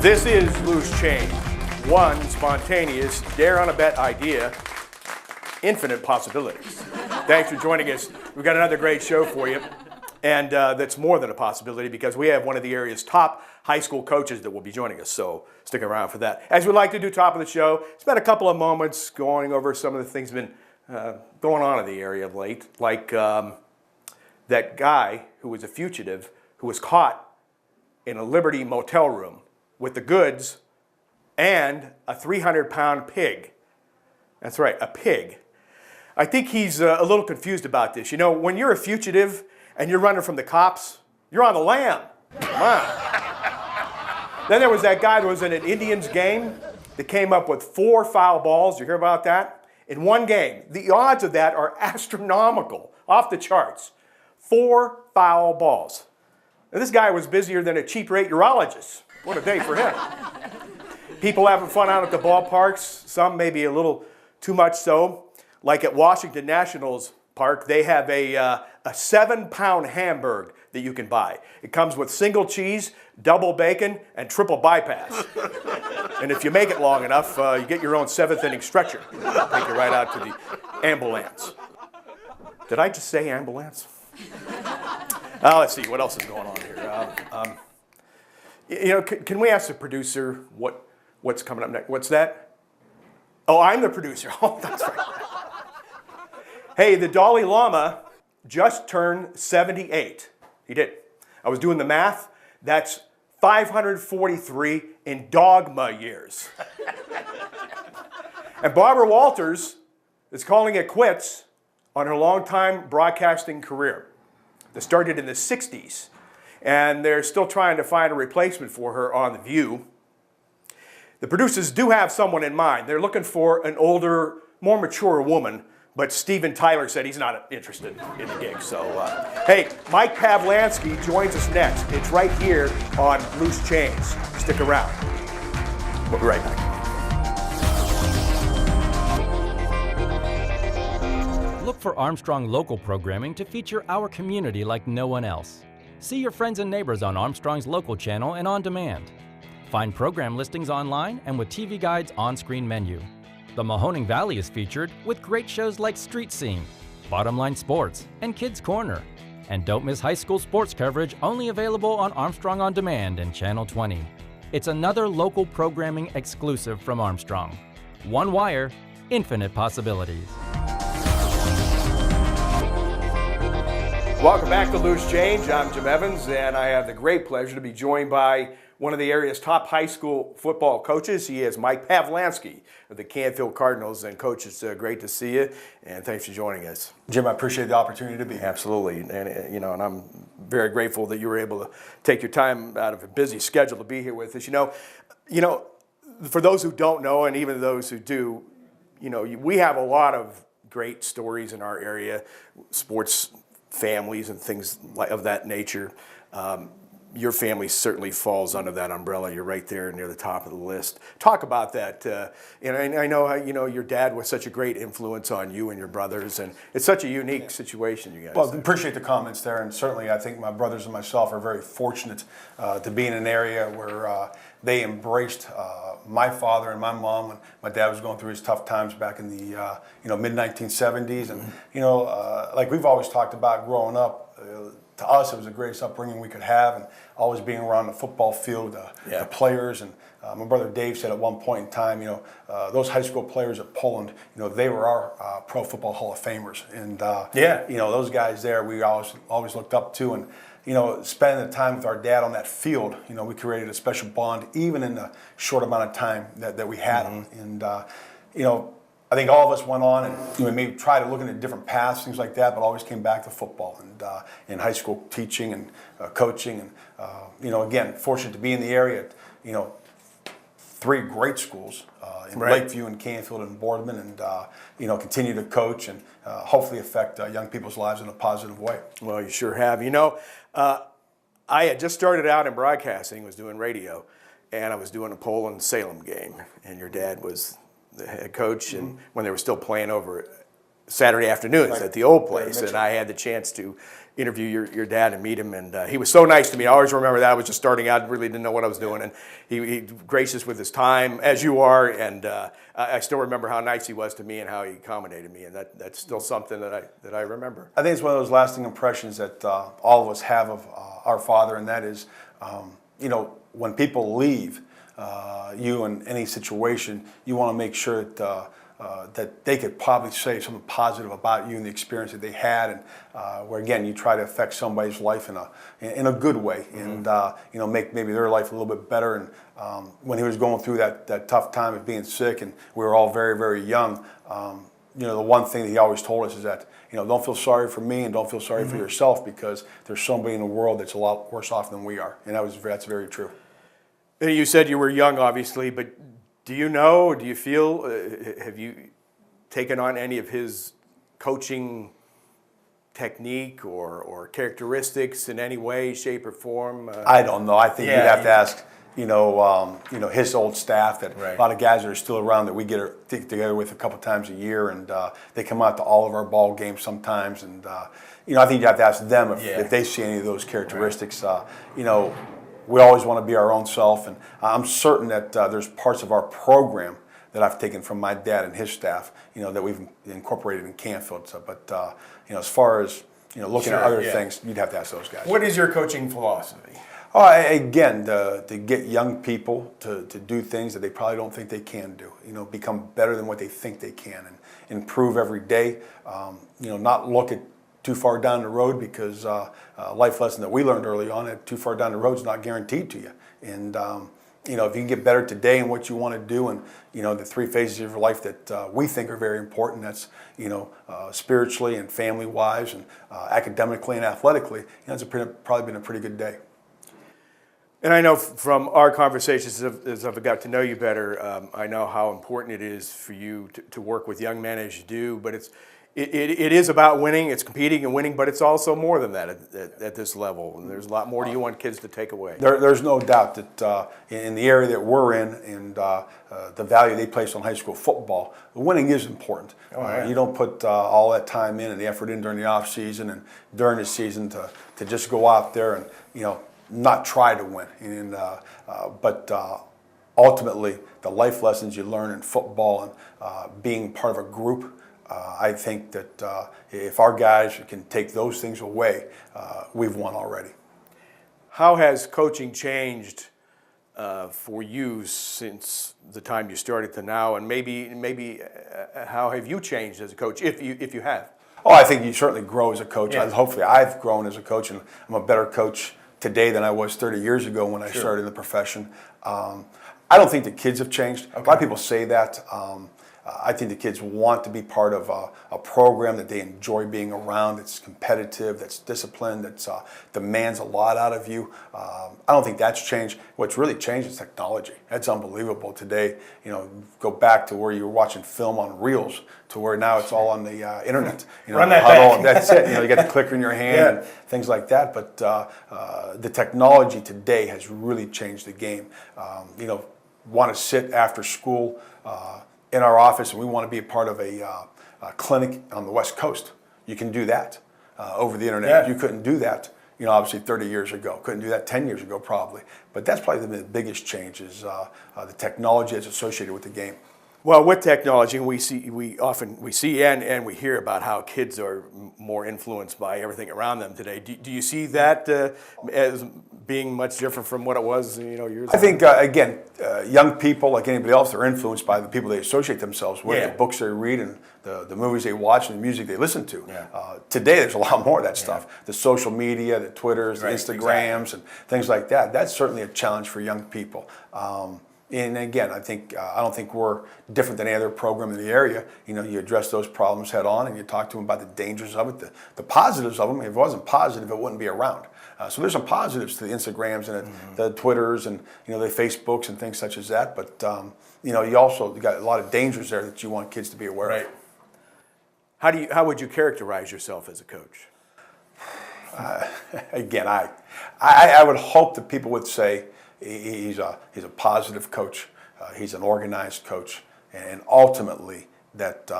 This is Loose Change. One spontaneous, dare on a bet idea, infinite possibilities. Thanks for joining us. We've got another great show for you. And that's more than a possibility because we have one of the area's top high school coaches that will be joining us. So stick around for that. As we like to do top of the show, spend a couple of moments going over some of the things that have been going on in the area of late. Like that guy who was a fugitive who was caught in a Liberty motel room with the goods and a 300-pound pig. That's right, a pig. I think he's a little confused about this. You know, when you're a fugitive and you're running from the cops, you're on the lam. Come on. Then there was that guy that was in an Indians game that came up with 4 foul balls. You hear about that? In one game. The odds of that are astronomical, off the charts. 4 foul balls. Now, this guy was busier than a cheap rate urologist. What a day for him. People having fun out at the ballparks, some maybe a little too much so. Like at Washington Nationals Park, they have a 7-pound hamburger that you can buy. It comes with single cheese, double bacon, and triple bypass. And if you make it long enough, you get your own 7th inning stretcher. Take you right out to the ambulance. Did I just say ambulance? Let's see, what else is going on here? Can we ask the producer what's coming up next? What's that? Oh, I'm the producer. Oh, that's right. Hey, the Dalai Lama just turned 78. He did. I was doing the math. That's 543 in dogma years. And Barbara Walters is calling it quits on her longtime broadcasting career that started in the 60s. And they're still trying to find a replacement for her on The View. The producers do have someone in mind. They're looking for an older, more mature woman, but Steven Tyler said he's not interested in the gig. So, hey, Mike Pavlansky joins us next. It's right here on Loose Change. Stick around. We'll be right back. Look for Armstrong local programming to feature our community like no one else. See your friends and neighbors on Armstrong's local channel and on demand. Find program listings online and with TV Guide's on-screen menu. The Mahoning Valley is featured with great shows like Street Scene, Bottom Line Sports, and Kids Corner. And don't miss high school sports coverage only available on Armstrong On Demand and Channel 20. It's another local programming exclusive from Armstrong. One wire, infinite possibilities. Welcome back to Loose Change. I'm Jim Evans, and I have the great pleasure to be joined by one of the area's top high school football coaches. He is Mike Pavlansky of the Canfield Cardinals. And Coach, it's great to see you, and thanks for joining us. Jim, I appreciate the opportunity to be here. Absolutely, and I'm very grateful that you were able to take your time out of a busy schedule to be here with us. You know, for those who don't know, and even those who do, we have a lot of great stories in our area, sports families and things of that nature. Your family certainly falls under that umbrella. You're right there near the top of the list. Talk about that. And I know your dad was such a great influence on you and your brothers, and it's such a unique situation, you guys. Well, appreciate the comments there, and certainly I think my brothers and myself are very fortunate to be in an area where they embraced my father and my mom when my dad was going through his tough times back in the mid-1970s, and like we've always talked about growing up. To us, it was the greatest upbringing we could have, and always being around the football field, the players. And my brother Dave said at one point in time, those high school players at Poland, they were our Pro Football Hall of Famers. And, those guys there we always looked up to. And, spending the time with our dad on that field, we created a special bond, even in the short amount of time that we had him. And, I think all of us went on and maybe tried to look into different paths, things like that, but always came back to football and in high school teaching and coaching. And, again, fortunate to be in the area at, 3 great schools in Lakeview and Canfield and Boardman, and, continue to coach and hopefully affect young people's lives in a positive way. Well, you sure have. I had just started out in broadcasting, was doing radio, and I was doing a Poland-Salem game, and your dad was the head coach, and when they were still playing over Saturday afternoons at the old place, and I had the chance to, interview your dad and meet him, and he was so nice to me. I always remember that. I was just starting out, really didn't know what I was doing, and he gracious with his time, as you are, and I still remember how nice he was to me and how he accommodated me, and that's still something that I remember. I think it's one of those lasting impressions that all of us have of our father, and that is, when people leave you in any situation, you want to make sure that they could probably say something positive about you and the experience that they had, and where again you try to affect somebody's life in a good way, and make maybe their life a little bit better. And when he was going through that tough time of being sick, and we were all very, very young, the one thing that he always told us is that don't feel sorry for me and don't feel sorry for yourself, because there's somebody in the world that's a lot worse off than we are, and that's very true. You said you were young, obviously, but do you feel, have you taken on any of his coaching technique or characteristics in any way, shape, or form? I don't know. I think you'd have to ask, his old staff. That right. A lot of guys that are still around that we get together with a couple times a year, and they come out to all of our ball games sometimes. And I think you have to ask them if they see any of those characteristics. Right. We always want to be our own self, and I'm certain that there's parts of our program that I've taken from my dad and his staff, that we've incorporated in Canfield. So, but as far as looking at other things, you'd have to ask those guys. What is your coaching philosophy? Again, to get young people to do things that they probably don't think they can do. Become better than what they think they can, and improve every day. Not look at too far down the road, because life lesson that we learned early on, that too far down the road is not guaranteed to you. And if you can get better today in what you want to do, and the three phases of your life that we think are very important, that's spiritually and family wise, and academically and athletically, it's probably been a pretty good day. And I know from our conversations as I've got to know you better, I know how important it is for you to work with young men as you do, but it is about winning, it's competing and winning, but it's also more than that at this level. And there's a lot more you want kids to take away. There's no doubt that in the area that we're in, and the value they place on high school football, winning is important. Oh, yeah. You don't put all that time in and the effort in during the off season and during the season to just go out there and not try to win. And but ultimately, the life lessons you learn in football and being part of a group, I think that if our guys can take those things away, we've won already. How has coaching changed for you since the time you started to now, and maybe how have you changed as a coach, if you have? Oh, I think you certainly grow as a coach. Yeah. Hopefully, I've grown as a coach, and I'm a better coach today than I was 30 years ago when I started in the profession. I don't think the kids have changed. Okay. A lot of people say that. I think the kids want to be part of a program that they enjoy being around, that's competitive, that's disciplined, that demands a lot out of you. I don't think that's changed. What's really changed is technology. That's unbelievable today. Go back to where you were watching film on reels to where now it's all on the internet. Run that back. That's it. You get the clicker in your hand and things like that. But the technology today has really changed the game. Want to sit after school in our office, and we want to be a part of a clinic on the West Coast. You can do that over the internet. Yeah. You couldn't do that, obviously 30 years ago. Couldn't do that 10 years ago, probably. But that's probably the biggest change is the technology that's associated with the game. Well, with technology, we see and we hear about how kids are more influenced by everything around them today. Do you see that as being much different from what it was, years ago? I think again, young people, like anybody else, are influenced by the people they associate themselves with, the books they read, and the movies they watch, and the music they listen to. Yeah. Today, there's a lot more of that stuff. The social media, the Twitters, the Instagrams, and things like that. That's certainly a challenge for young people. And again, I don't think we're different than any other program in the area. You address those problems head on, and you talk to them about the dangers of it, the positives of them. If it wasn't positive, it wouldn't be around. So there's some positives to the Instagrams and the Twitters and the Facebooks and things such as that. But you also got a lot of dangers there that you want kids to be aware of. How would you characterize yourself as a coach? Again, I would hope that people would say he's a positive coach. He's an organized coach, and ultimately that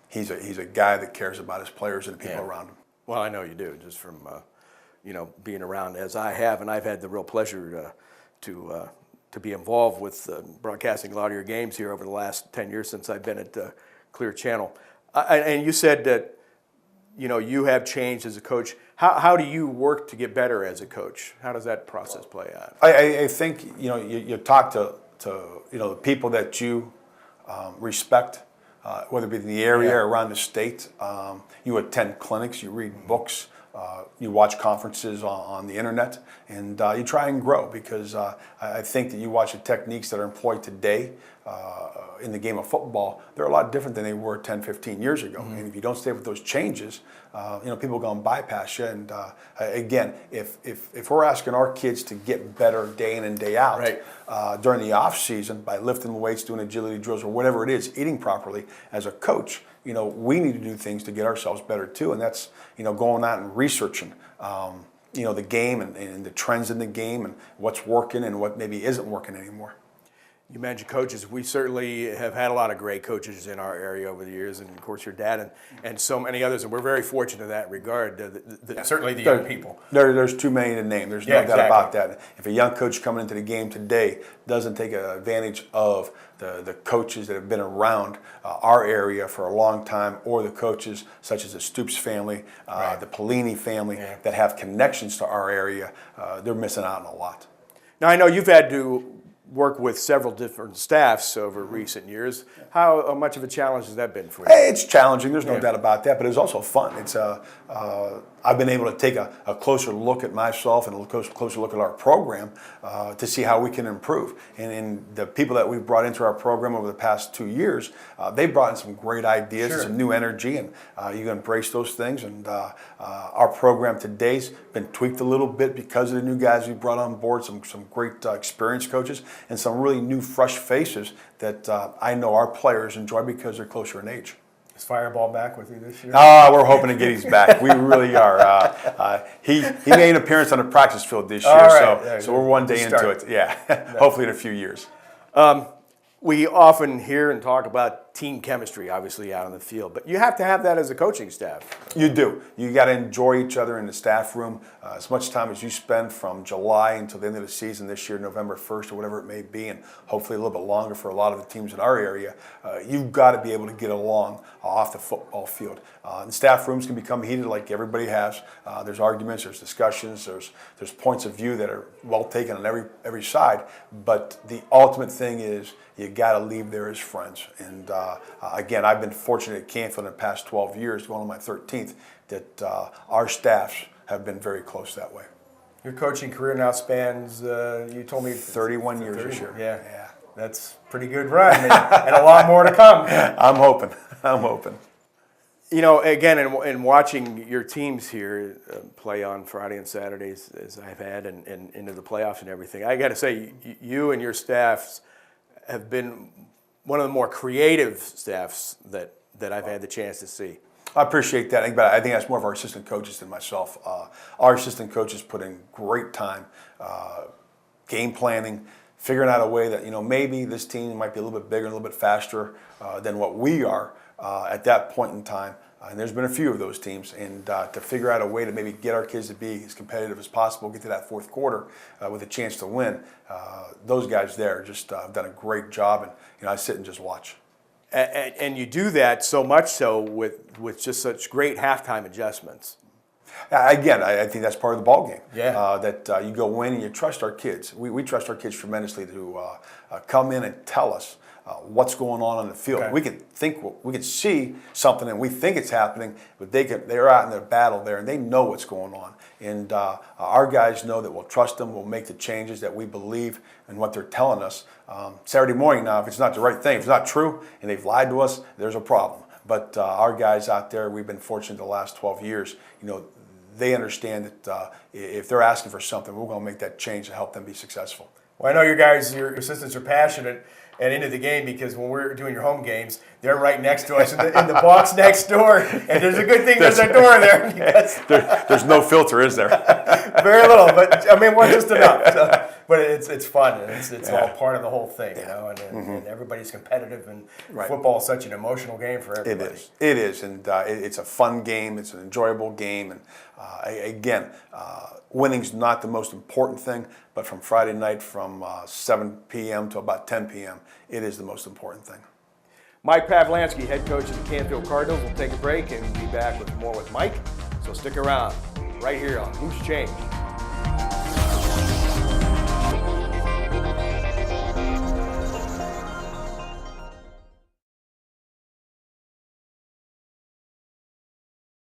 he's a guy that cares about his players and the people around him. Well, I know you do, just from being around as I have, and I've had the real pleasure to be involved with broadcasting a lot of your games here over the last 10 years since I've been at Clear Channel. And you said that you have changed as a coach. How do you work to get better as a coach? How does that process play out? I think you talk to the people that you respect, whether it be in the area or around the state. You attend clinics, you read books, you watch conferences on the internet, and you try and grow, because I think that you watch the techniques that are employed today in the game of football, they're a lot different than they were 10, 15 years ago. Mm-hmm. And if you don't stay with those changes, people are going to bypass you. And again, if we're asking our kids to get better day in and day out during the off season by lifting weights, doing agility drills, or whatever it is, eating properly, as a coach, we need to do things to get ourselves better too. And that's going out and researching the game and the trends in the game and what's working and what maybe isn't working anymore. You mentioned coaches. We certainly have had a lot of great coaches in our area over the years, and of course your dad and so many others, and we're very fortunate in that regard. Certainly the young people. There's too many to name. There's no doubt about that. If a young coach coming into the game today doesn't take advantage of the coaches that have been around our area for a long time, or the coaches such as the Stoops family, the Pelini family, that have connections to our area, they're missing out on a lot. Now, I know you've had to work with several different staffs over recent years. How much of a challenge has that been for you? Hey, it's challenging. There's no doubt about that, but it's also fun. It's I've been able to take a closer look at myself and a closer look at our program to see how we can improve. And the people that we've brought into our program over the past 2 years, they brought in some great ideas, some new energy, and you embrace those things. And our program today's been tweaked a little bit because of the new guys we brought on board, some great experienced coaches, and some really new, fresh faces that I know our players enjoy because they're closer in age. Is Fireball back with you this year? We're hoping to get his back. We really are. He made an appearance on the practice field this year, so we're one day into it. Yeah, hopefully in a few years. We often hear and talk about team chemistry, obviously, out on the field, but you have to have that as a coaching staff. You do. You got to enjoy each other in the staff room as much time as you spend from July until the end of the season this year, November 1st or whatever it may be, and hopefully a little bit longer for a lot of the teams in our area. You've got to be able to get along off the football field. And staff rooms can become heated like everybody has. There's arguments, there's discussions, there's points of view that are well taken on every side, but the ultimate thing is you got to leave there as friends. And again, I've been fortunate at Canfield in the past 12 years, going on my 13th, that our staffs have been very close that way. Your coaching career now spans, you told me, 31 years this year. Yeah. That's a pretty good run, and a lot more to come. I'm hoping. Again, in watching your teams here play on Friday and Saturdays, as I've had, and into the playoffs and everything, I got to say, you and your staffs have been one of the more creative staffs that I've had the chance to see. I appreciate that, but I think that's more of our assistant coaches than myself. Our assistant coaches put in great time, game planning, figuring out a way that maybe this team might be a little bit bigger, a little bit faster than what we are at that point in time. And there's been a few of those teams, and to figure out a way to maybe get our kids to be as competitive as possible, get to that fourth quarter with a chance to win. Those guys there just have done a great job, and I sit and just watch. And you do that so much so with just such great halftime adjustments. Again, I think that's part of the ball game. Yeah. That you go in and you trust our kids. We trust our kids tremendously to come in and tell us what's going on the field. Okay. We can see something and we think it's happening, but they're out in their battle there and they know what's going on. And our guys know that we'll trust them. We'll make the changes that we believe in what they're telling us. Saturday morning now, if it's not the right thing, if it's not true, and they've lied to us, there's a problem. But our guys out there, we've been fortunate the last 12 years. They understand that if they're asking for something, we're going to make that change to help them be successful. Well, I know your assistants are passionate and into the game, because when we're doing your home games, they're right next to us in the box next door. And there's a good thing there's a door there. There's no filter, is there? Very little, but I mean, well, just enough. So, but it's fun, and it's all part of the whole thing, you know. And everybody's competitive, and football is such an emotional game for everybody. It is, and it's a fun game. It's an enjoyable game, and again, winning's not the most important thing, but from Friday night from 7 p.m. to about 10 p.m., it is the most important thing. Mike Pavlansky, head coach of the Canfield Cardinals. We'll take a break and be back with more with Mike. So stick around right here on Who's Changed.